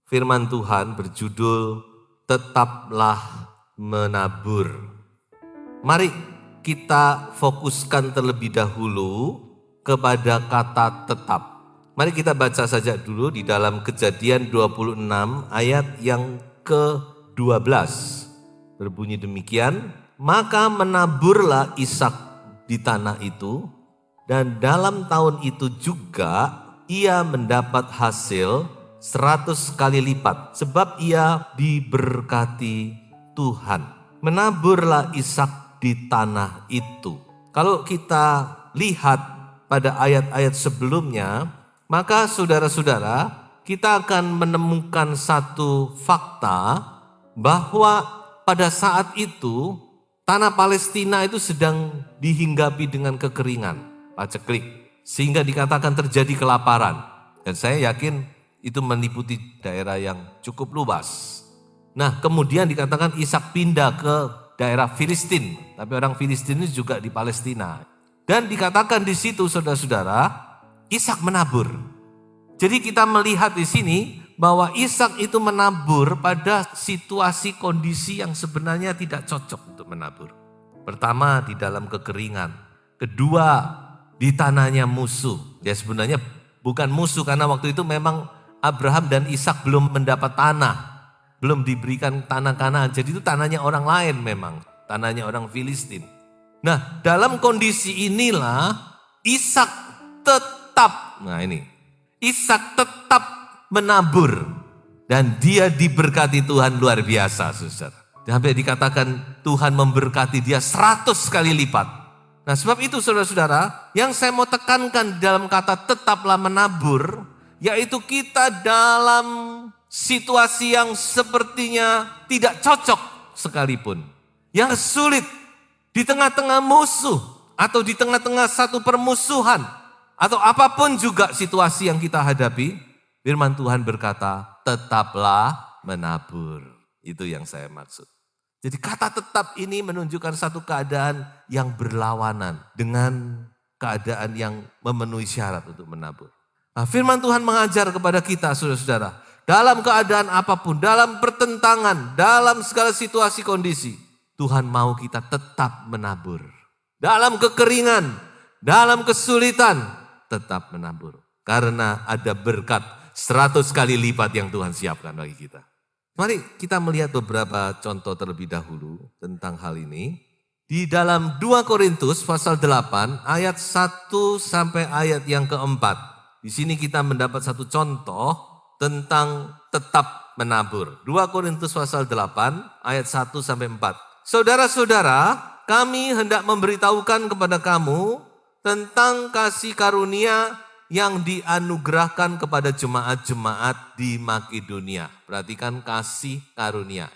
firman Tuhan berjudul Tetaplah Menabur. Mari kita fokuskan terlebih dahulu kepada kata tetap. Mari kita baca saja dulu di dalam Kejadian 26 ayat yang ke-12. Berbunyi demikian, maka menaburlah Ishak di tanah itu, dan dalam tahun itu juga ia mendapat hasil 100 kali lipat, sebab ia diberkati Tuhan. Menaburlah Ishak di tanah itu. Kalau kita lihat pada ayat-ayat sebelumnya, maka saudara-saudara, kita akan menemukan satu fakta bahwa pada saat itu tanah Palestina itu sedang dihinggapi dengan kekeringan, paceklik, sehingga dikatakan terjadi kelaparan. Dan saya yakin itu meliputi daerah yang cukup luas. Nah, kemudian dikatakan Ishak pindah ke daerah Filistin, tapi orang Filistin itu juga di Palestina. Dan dikatakan di situ, saudara-saudara, Ishak menabur. Jadi kita melihat di sini bahwa Ishak itu menabur pada situasi kondisi yang sebenarnya tidak cocok untuk menabur. Pertama, di dalam kekeringan. Kedua, di tanahnya musuh. Ya sebenarnya bukan musuh, karena waktu itu memang Abraham dan Ishak belum mendapat tanah. Belum diberikan tanah Kanaan. Jadi itu tanahnya orang lain memang. Tanahnya orang Filistin. Nah, dalam kondisi inilah Ishak tetap, Ishak tetap menabur. Dan dia diberkati Tuhan luar biasa, saudara. Sampai dikatakan Tuhan memberkati dia 100 kali lipat. Nah, sebab itu saudara-saudara, yang saya mau tekankan dalam kata tetaplah menabur, yaitu kita dalam situasi yang sepertinya tidak cocok sekalipun. Yang sulit, di tengah-tengah musuh, atau di tengah-tengah satu permusuhan, atau apapun juga situasi yang kita hadapi, firman Tuhan berkata, tetaplah menabur. Itu yang saya maksud. Jadi kata tetap ini menunjukkan satu keadaan yang berlawanan dengan keadaan yang memenuhi syarat untuk menabur. Nah, firman Tuhan mengajar kepada kita, saudara-saudara, dalam keadaan apapun, dalam pertentangan, dalam segala situasi kondisi, Tuhan mau kita tetap menabur. Dalam kekeringan, dalam kesulitan, tetap menabur. Karena ada berkat 100 kali lipat yang Tuhan siapkan bagi kita. Mari kita melihat beberapa contoh terlebih dahulu tentang hal ini. Di dalam 2 Korintus pasal 8 ayat 1 sampai ayat yang keempat. Di sini kita mendapat satu contoh tentang tetap menabur. 2 Korintus pasal 8 ayat 1 sampai 4. Saudara-saudara, kami hendak memberitahukan kepada kamu tentang kasih karunia yang dianugerahkan kepada jemaat-jemaat di Makedonia. Perhatikan kasih karunia.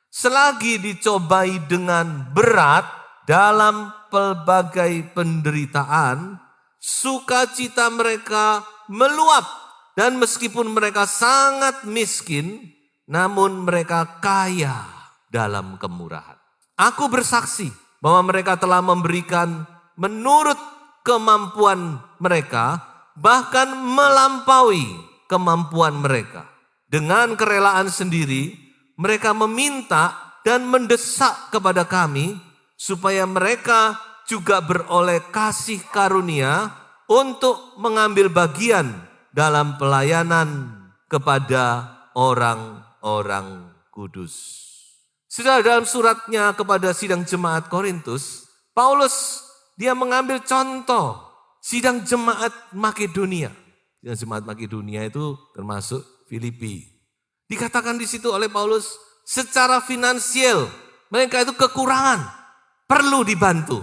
Selagi dicobai dengan berat dalam pelbagai penderitaan, sukacita mereka meluap, dan meskipun mereka sangat miskin, namun mereka kaya dalam kemurahan. Aku bersaksi bahwa mereka telah memberikan menurut kemampuan mereka, bahkan melampaui kemampuan mereka. Dengan kerelaan sendiri, mereka meminta dan mendesak kepada kami supaya mereka juga beroleh kasih karunia untuk mengambil bagian dalam pelayanan kepada orang-orang kudus. Sudah dalam suratnya kepada sidang jemaat Korintus, Paulus dia mengambil contoh sidang jemaat Makedonia. Sidang jemaat Makedonia itu termasuk Filipi. Dikatakan di situ oleh Paulus, secara finansial mereka itu kekurangan, perlu dibantu.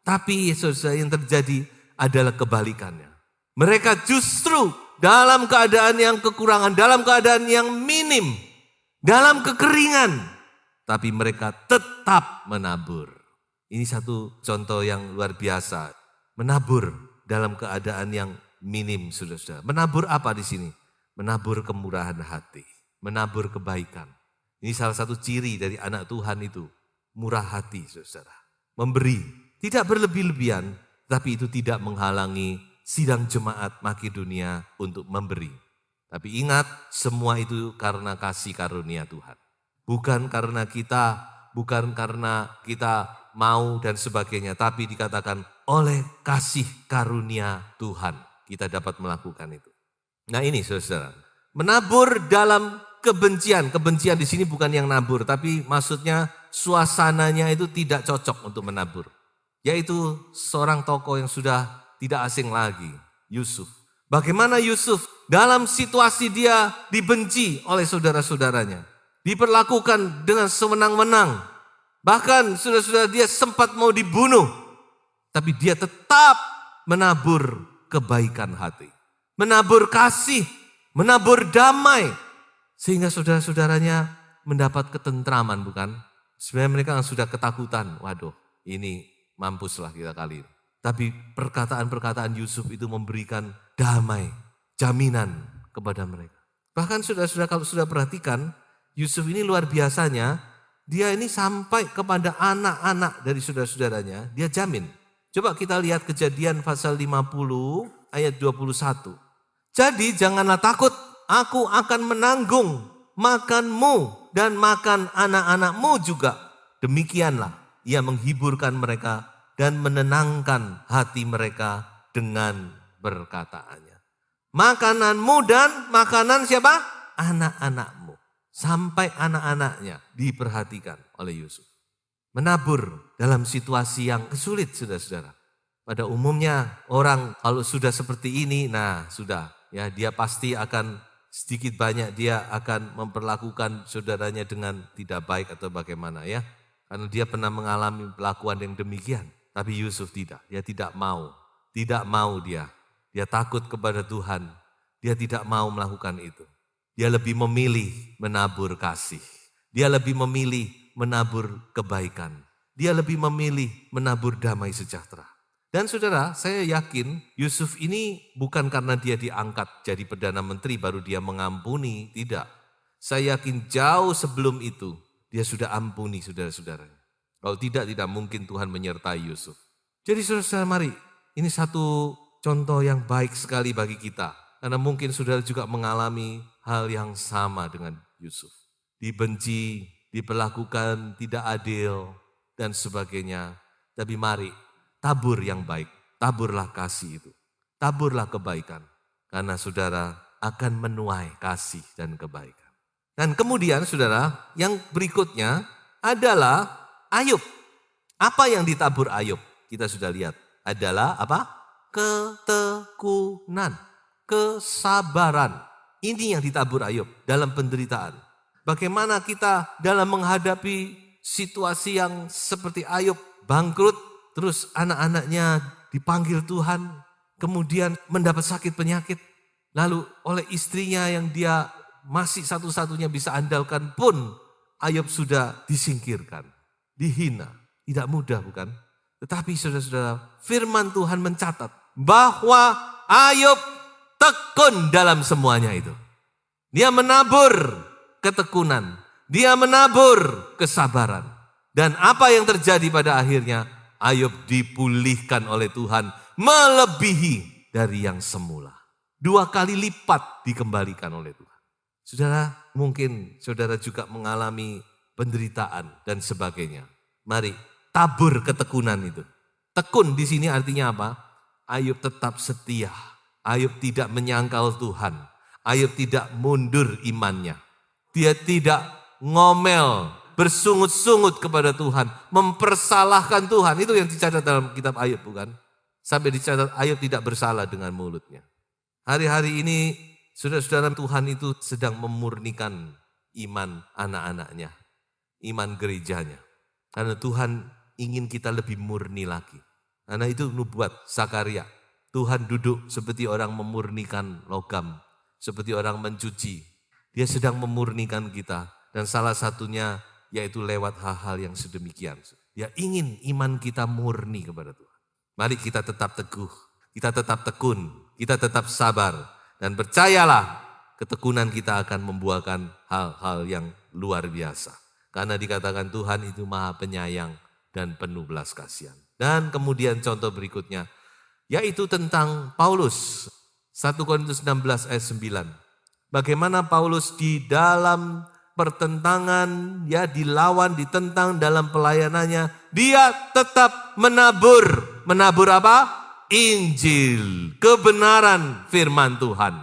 Tapi saudara, yang terjadi adalah kebalikannya. Mereka justru dalam keadaan yang kekurangan, dalam keadaan yang minim, dalam kekeringan, tapi mereka tetap menabur. Ini satu contoh yang luar biasa. Menabur dalam keadaan yang minim, saudara-saudara. Menabur apa di sini? Menabur kemurahan hati, menabur kebaikan. Ini salah satu ciri dari anak Tuhan itu, murah hati, saudara. Memberi, tidak berlebih-lebihan, tapi itu tidak menghalangi sidang jemaat Makedonia untuk memberi. Tapi ingat, semua itu karena kasih karunia Tuhan. Bukan karena kita mau dan sebagainya, tapi dikatakan oleh kasih karunia Tuhan kita dapat melakukan itu. Nah ini saudara, menabur dalam kebencian. Kebencian di sini bukan yang nabur, tapi maksudnya suasananya itu tidak cocok untuk menabur. Yaitu seorang tokoh yang sudah tidak asing lagi, Yusuf. Bagaimana Yusuf dalam situasi dia dibenci oleh saudara-saudaranya. Diperlakukan dengan sewenang-wenang. Bahkan saudara-saudara dia sempat mau dibunuh. Tapi dia tetap menabur kebaikan hati. Menabur kasih, menabur damai. Sehingga saudara-saudaranya mendapat ketentraman bukan? Sebenarnya mereka sudah ketakutan. Waduh ini mampuslah kita kali ini. Tapi perkataan-perkataan Yusuf itu memberikan damai, jaminan kepada mereka. Bahkan saudara-saudara kalau sudah perhatikan, Yusuf ini luar biasanya, dia ini sampai kepada anak-anak dari saudara-saudaranya, dia jamin. Coba kita lihat Kejadian pasal 50 ayat 21. Jadi janganlah takut, aku akan menanggung makanmu dan makan anak-anakmu juga. Demikianlah ia menghiburkan mereka dan menenangkan hati mereka dengan perkataannya. Makananmu dan makanan siapa? Anak-anakmu. Sampai anak-anaknya diperhatikan oleh Yusuf. Menabur dalam situasi yang sulit saudara-saudara. Pada umumnya orang kalau sudah seperti ini, nah sudah ya dia pasti akan sedikit banyak dia akan memperlakukan saudaranya dengan tidak baik atau bagaimana ya. Karena dia pernah mengalami perlakuan yang demikian. Tapi Yusuf tidak, dia tidak mau dia. Dia takut kepada Tuhan, dia tidak mau melakukan itu. Dia lebih memilih menabur kasih. Dia lebih memilih menabur kebaikan. Dia lebih memilih menabur damai sejahtera. Dan saudara, saya yakin Yusuf ini bukan karena dia diangkat jadi Perdana Menteri baru dia mengampuni, tidak. Saya yakin jauh sebelum itu dia sudah ampuni saudara-saudaranya. Kalau tidak mungkin Tuhan menyertai Yusuf. Jadi saudara-saudara mari, ini satu contoh yang baik sekali bagi kita. Karena mungkin saudara juga mengalami hal yang sama dengan Yusuf. Dibenci, diperlakukan tidak adil, dan sebagainya. Tapi mari, tabur yang baik, taburlah kasih itu. Taburlah kebaikan. Karena saudara akan menuai kasih dan kebaikan. Dan kemudian saudara, yang berikutnya adalah Ayub. Apa yang ditabur Ayub? Kita sudah lihat. Adalah apa? Ketekunan, kesabaran. Ini yang ditabur Ayub dalam penderitaan. Bagaimana kita dalam menghadapi situasi yang seperti Ayub bangkrut, terus anak-anaknya dipanggil Tuhan, kemudian mendapat sakit penyakit, lalu oleh istrinya yang dia masih satu-satunya bisa andalkan pun Ayub sudah disingkirkan. Dihina, tidak mudah bukan? Tetapi saudara-saudara, firman Tuhan mencatat bahwa Ayub tekun dalam semuanya itu. Dia menabur ketekunan, dia menabur kesabaran. Dan apa yang terjadi pada akhirnya? Ayub dipulihkan oleh Tuhan melebihi dari yang semula. 2 kali lipat dikembalikan oleh Tuhan. Saudara, mungkin saudara juga mengalami penderitaan dan sebagainya. Mari tabur ketekunan itu. Tekun di sini artinya apa? Ayub tetap setia. Ayub tidak menyangkal Tuhan. Ayub tidak mundur imannya. Dia tidak ngomel, bersungut-sungut kepada Tuhan, mempersalahkan Tuhan. Itu yang dicatat dalam kitab Ayub bukan? Sampai dicatat Ayub tidak bersalah dengan mulutnya. Hari-hari ini saudara-saudara Tuhan itu sedang memurnikan iman anak-anaknya. Iman gerejanya. Karena Tuhan ingin kita lebih murni lagi. Karena itu nubuat Zakaria. Tuhan duduk seperti orang memurnikan logam. Seperti orang mencuci. Dia sedang memurnikan kita. Dan salah satunya yaitu lewat hal-hal yang sedemikian. Dia ingin iman kita murni kepada Tuhan. Mari kita tetap teguh. Kita tetap tekun. Kita tetap sabar. Dan percayalah ketekunan kita akan membuahkan hal-hal yang luar biasa. Karena dikatakan Tuhan itu maha penyayang dan penuh belas kasihan. Dan kemudian contoh berikutnya, yaitu tentang Paulus. 1 Korintus 16 ayat 9. Bagaimana Paulus di dalam pertentangan, ya dilawan, ditentang dalam pelayanannya, dia tetap menabur. Menabur apa? Injil, kebenaran firman Tuhan.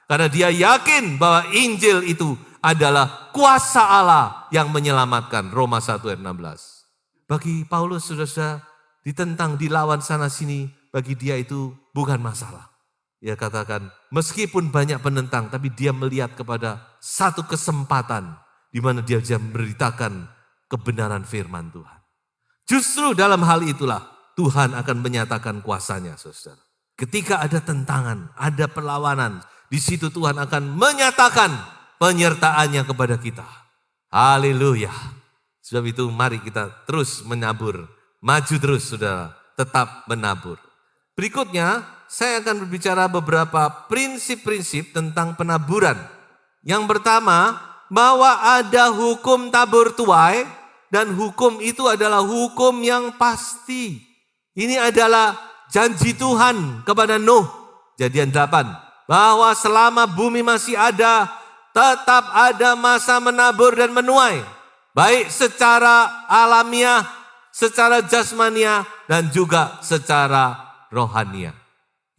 Karena dia yakin bahwa Injil itu adalah kuasa Allah yang menyelamatkan. Roma 1 ayat 16. Bagi Paulus, saudara-saudara, ditentang, dilawan sana sini, bagi dia itu bukan masalah. Dia katakan, meskipun banyak penentang, tapi dia melihat kepada satu kesempatan di mana dia bisa memberitakan kebenaran firman Tuhan. Justru dalam hal itulah Tuhan akan menyatakan kuasanya, saudara. Ketika ada tentangan, ada perlawanan, di situ Tuhan akan menyatakan penyertaannya kepada kita. Haleluya. Sebab itu mari kita terus menabur. Maju terus, saudara. Tetap menabur. Berikutnya, saya akan berbicara beberapa prinsip-prinsip tentang penaburan. Yang pertama, bahwa ada hukum tabur tuai, dan hukum itu adalah hukum yang pasti. Ini adalah janji Tuhan kepada Nuh, Kejadian 8, bahwa selama bumi masih ada, tetap ada masa menabur dan menuai. Baik secara alamiah, secara jasmania, dan juga secara rohania.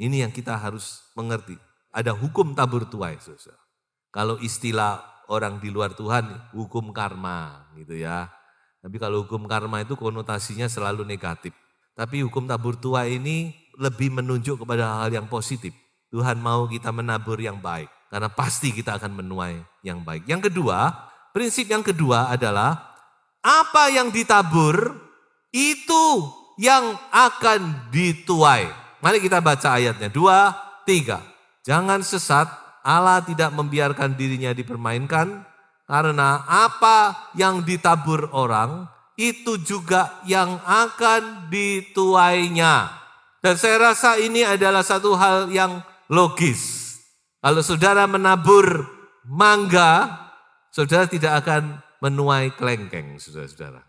Ini yang kita harus mengerti. Ada hukum tabur tuai, saudara. Kalau istilah orang di luar Tuhan, hukum karma gitu ya. Tapi kalau hukum karma itu konotasinya selalu negatif. Tapi hukum tabur tuai ini lebih menunjuk kepada hal yang positif. Tuhan mau kita menabur yang baik. Karena pasti kita akan menuai yang baik. Yang kedua, prinsip yang kedua adalah apa yang ditabur itu yang akan dituai. Mari kita baca ayatnya. 2, 3. Jangan sesat, Allah tidak membiarkan dirinya dipermainkan. Karena apa yang ditabur orang, itu juga yang akan dituainya. Dan saya rasa ini adalah satu hal yang logis. Kalau saudara menabur mangga, saudara tidak akan menuai kelengkeng, saudara-saudara.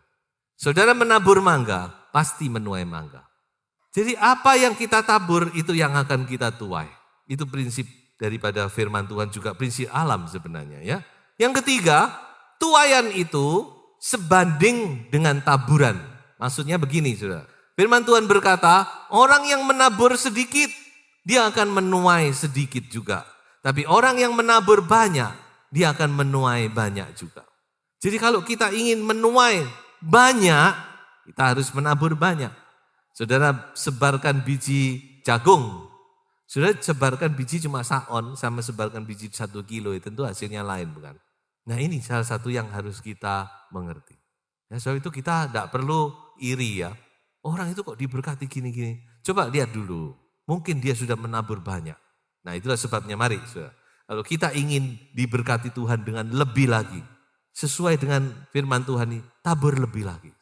Saudara menabur mangga, pasti menuai mangga. Jadi apa yang kita tabur, itu yang akan kita tuai. Itu prinsip daripada firman Tuhan, juga prinsip alam sebenarnya ya. Yang ketiga, tuaian itu sebanding dengan taburan. Maksudnya begini, saudara. Firman Tuhan berkata, orang yang menabur sedikit, dia akan menuai sedikit juga. Tapi orang yang menabur banyak, dia akan menuai banyak juga. Jadi kalau kita ingin menuai banyak, kita harus menabur banyak. Saudara sebarkan biji jagung. Saudara sebarkan biji cuma saon, sama sebarkan biji 1 kilo, tentu hasilnya lain bukan? Nah ini salah satu yang harus kita mengerti. Ya, soal itu kita tidak perlu iri ya. Orang itu kok diberkati gini-gini. Coba lihat dulu. Mungkin dia sudah menabur banyak. Nah itulah sebabnya mari. Saudara. Kalau kita ingin diberkati Tuhan dengan lebih lagi. Sesuai dengan firman Tuhan ini. Tabur lebih lagi.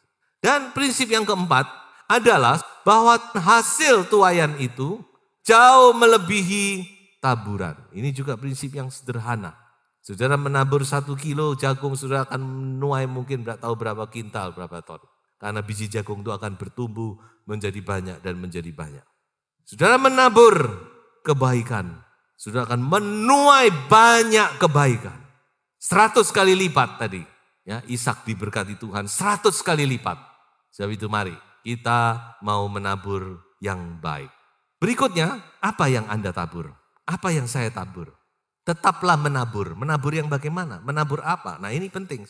Dan prinsip yang keempat adalah bahwa hasil tuaian itu jauh melebihi taburan. Ini juga prinsip yang sederhana. Saudara menabur 1 kilo jagung, saudara akan menuai mungkin tidak tahu berapa kintal, berapa ton. Karena biji jagung itu akan bertumbuh menjadi banyak dan menjadi banyak. Saudara menabur kebaikan, saudara akan menuai banyak kebaikan. 100 kali lipat tadi. Ya, Ishak diberkati Tuhan 100 kali lipat. Sebab itu mari kita mau menabur yang baik. Berikutnya, apa yang Anda tabur? Apa yang saya tabur? Tetaplah menabur. Menabur yang bagaimana? Menabur apa? Nah ini penting.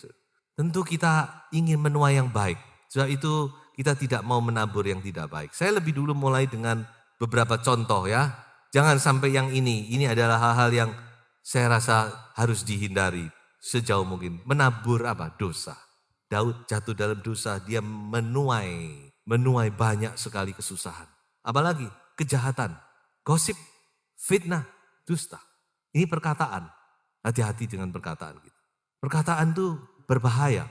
Tentu kita ingin menuai yang baik. Sebab itu kita tidak mau menabur yang tidak baik. Saya lebih dulu mulai dengan beberapa contoh ya. Jangan sampai yang ini. Ini adalah hal-hal yang saya rasa harus dihindari sejauh mungkin. Menabur apa? Dosa. Daud jatuh dalam dosa. Dia menuai banyak sekali kesusahan. Apalagi kejahatan, gosip, fitnah, dusta. Ini perkataan. Hati-hati dengan perkataan kita. Perkataan itu berbahaya.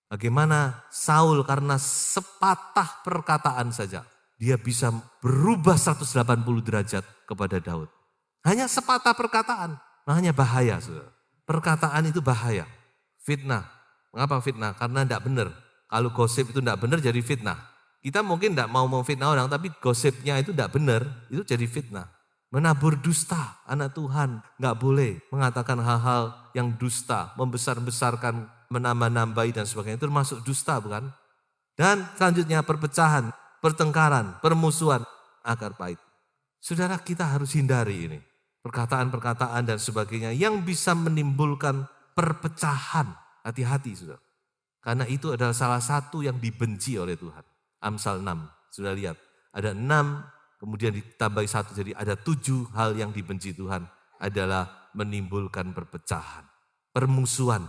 Bagaimana Saul karena sepatah perkataan saja. Dia bisa berubah 180 derajat kepada Daud. Hanya sepatah perkataan. Makanya bahaya. Saudara. Perkataan itu bahaya. Fitnah. Mengapa fitnah? Karena tidak benar. Kalau gosip itu tidak benar jadi fitnah. Kita mungkin tidak mau memfitnah orang, tapi gosipnya itu tidak benar, itu jadi fitnah. Menabur dusta, anak Tuhan nggak boleh mengatakan hal-hal yang dusta, membesar-besarkan, menambah-nambahi dan sebagainya. Itu termasuk dusta, bukan? Dan selanjutnya perpecahan, pertengkaran, permusuhan, akar pahit. Saudara, kita harus hindari ini. Perkataan-perkataan dan sebagainya yang bisa menimbulkan perpecahan. Hati-hati, saudara. Karena itu adalah salah satu yang dibenci oleh Tuhan. Amsal 6, sudah lihat. Ada 6, kemudian ditambahi 1, jadi ada 7 hal yang dibenci Tuhan. Adalah menimbulkan perpecahan, permusuhan.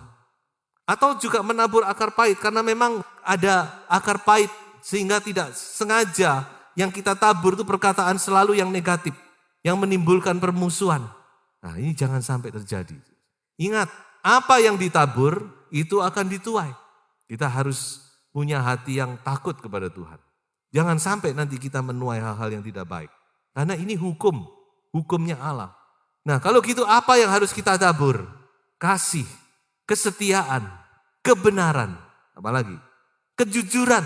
Atau juga menabur akar pahit, karena memang ada akar pahit sehingga tidak sengaja yang kita tabur itu perkataan selalu yang negatif, yang menimbulkan permusuhan. Nah, ini jangan sampai terjadi. Ingat, apa yang ditabur itu akan dituai. Kita harus punya hati yang takut kepada Tuhan. Jangan sampai nanti kita menuai hal-hal yang tidak baik. Karena ini hukumnya Allah. Nah, kalau gitu apa yang harus kita tabur? Kasih, kesetiaan, kebenaran, apalagi kejujuran,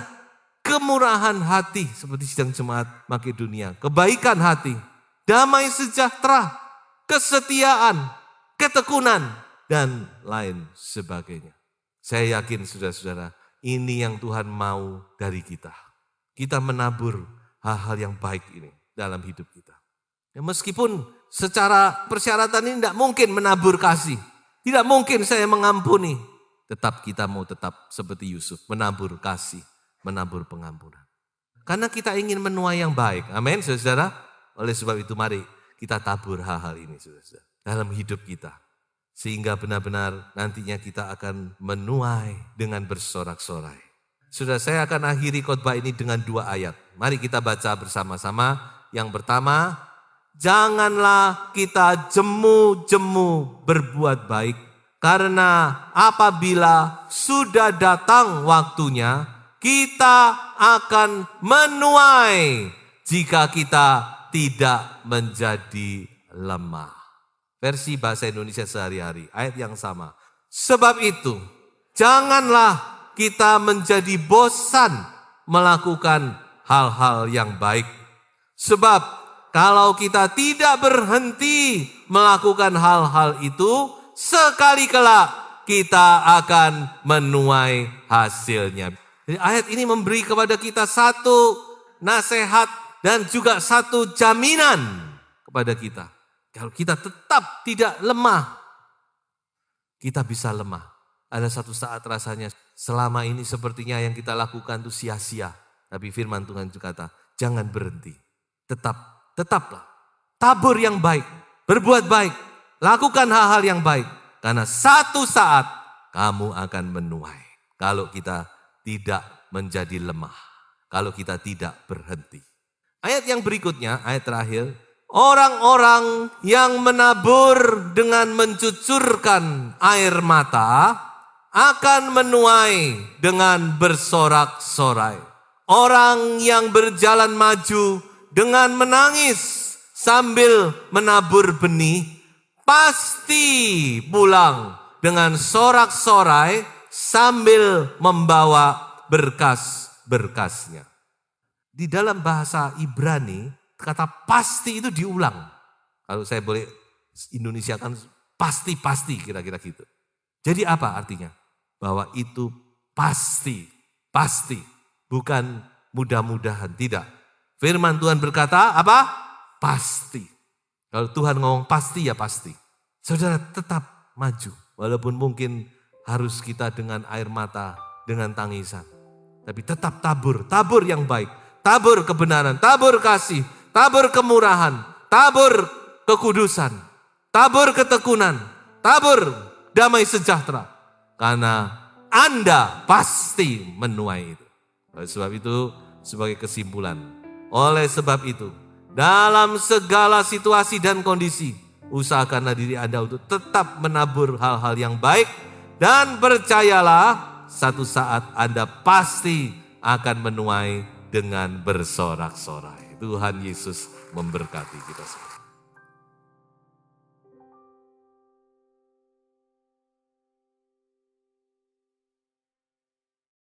kemurahan hati seperti sidang jemaat Makedonia, kebaikan hati, damai sejahtera, kesetiaan, ketekunan, dan lain sebagainya. Saya yakin saudara-saudara, ini yang Tuhan mau dari kita. Kita menabur hal-hal yang baik ini dalam hidup kita. Ya, meskipun secara persyaratan ini tidak mungkin menabur kasih. Tidak mungkin saya mengampuni. Tetap kita mau tetap seperti Yusuf. Menabur kasih, menabur pengampunan. Karena kita ingin menuai yang baik. Amin, saudara. Oleh sebab itu mari kita tabur hal-hal ini, saudara, dalam hidup kita. Sehingga benar-benar nantinya kita akan menuai dengan bersorak-sorai. Sudah, saya akan akhiri khotbah ini dengan 2 ayat. Mari kita baca bersama-sama. Yang pertama, janganlah kita jemu-jemu berbuat baik, karena apabila sudah datang waktunya, kita akan menuai jika kita tidak menjadi lemah. Versi bahasa Indonesia sehari-hari, ayat yang sama. Sebab itu, janganlah kita menjadi bosan melakukan hal-hal yang baik. Sebab kalau kita tidak berhenti melakukan hal-hal itu, sekali kelak kita akan menuai hasilnya. Jadi ayat ini memberi kepada kita satu nasihat dan juga satu jaminan kepada kita. Kalau kita tetap tidak lemah, kita bisa lemah. Ada satu saat rasanya selama ini sepertinya yang kita lakukan itu sia-sia. Tapi firman Tuhan juga kata, jangan berhenti. Tetaplah. Tabur yang baik, berbuat baik, lakukan hal-hal yang baik. Karena satu saat kamu akan menuai. Kalau kita tidak menjadi lemah. Kalau kita tidak berhenti. Ayat yang berikutnya, ayat terakhir. Orang-orang yang menabur dengan mencucurkan air mata akan menuai dengan bersorak-sorai. Orang yang berjalan maju dengan menangis sambil menabur benih, pasti pulang dengan sorak-sorai sambil membawa berkas-berkasnya. Di dalam bahasa Ibrani, kata pasti itu diulang. Kalau saya boleh Indonesiakan, pasti kira-kira gitu. Jadi apa artinya? Bahwa itu pasti. Bukan mudah-mudahan, tidak. Firman Tuhan berkata apa? Pasti. Kalau Tuhan ngomong pasti ya pasti. Saudara tetap maju. Walaupun mungkin harus kita dengan air mata, dengan tangisan. Tapi tetap tabur yang baik. Tabur kebenaran, tabur kasih. Tabur kemurahan, tabur kekudusan, tabur ketekunan, tabur damai sejahtera. Karena Anda pasti menuai itu. Oleh sebab itu, sebagai kesimpulan. Oleh sebab itu, dalam segala situasi dan kondisi, usahakanlah diri Anda untuk tetap menabur hal-hal yang baik. Dan percayalah, satu saat Anda pasti akan menuai dengan bersorak-sorai. Tuhan Yesus memberkati kita semua.